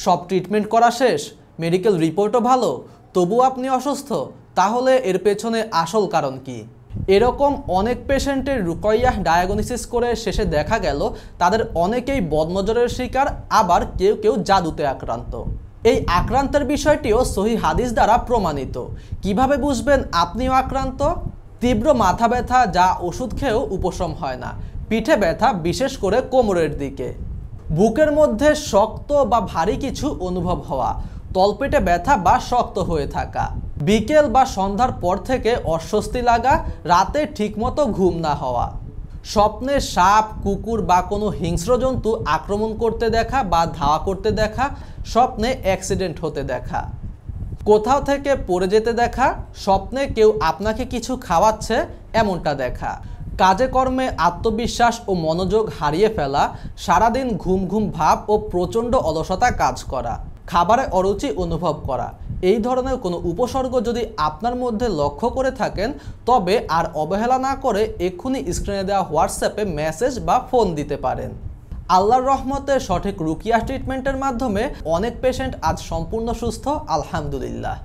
সব ট্রিটমেন্ট করা শেষ, মেডিকেল রিপোর্টও ভালো, তবু আপনি অসুস্থ। তাহলে এর পেছনে আসল কারণ কি? এরকম অনেক পেশেন্টের রুকাইয়াহ ডায়াগনোসিস করে শেষে দেখা গেল তাদের অনেকেই বদনজরের শিকার, আবার কেউ কেউ জাদুতে আক্রান্ত। এই আক্রান্তের বিষয়টিও সহিহ হাদিস দ্বারা প্রমাণিত। কিভাবে বুঝবেন আপনিও আক্রান্ত? তীব্র মাথা ব্যথা যা ওষুধ খেয়েও উপশম হয় না, পিঠে ব্যথা বিশেষ করে কোমরের দিকে, বুকের মধ্যে শক্ত বা ভারী কিছু অনুভব হওয়া, তলপেটে ব্যথা বা শক্ত হয়ে থাকা, বিকেল বা সন্ধ্যার পর থেকে অস্বস্তি লাগা, রাতে ঠিকমতো ঘুম না হওয়া, স্বপ্নে সাপ, কুকুর বা কোনো হিংস্র জন্তু আক্রমণ করতে দেখা বা ধাওয়া করতে দেখা, স্বপ্নে অ্যাক্সিডেন্ট হতে দেখা, কোথাও থেকে পড়ে যেতে দেখা, স্বপ্নে কেউ আপনাকে কিছু খাওয়াচ্ছে এমনটা দেখা, কাজে কর্মে আত্মবিশ্বাস ও মনোযোগ হারিয়ে ফেলা, সারাদিন ঘুম ঘুম ভাব ও প্রচণ্ড অলসতা কাজ করা, খাবারে অরুচি অনুভব করা। এই ধরনের কোনো উপসর্গ যদি আপনার মধ্যে লক্ষ্য করে থাকেন তবে আর অবহেলা না করে এক্ষুনি স্ক্রিনে দেওয়া হোয়াটসঅ্যাপে মেসেজ বা ফোন দিতে পারেন। আল্লাহর রহমতে সঠিক রুকিয়া ট্রিটমেন্টের মাধ্যমে অনেক পেশেন্ট আজ সম্পূর্ণ সুস্থ, আলহামদুলিল্লাহ।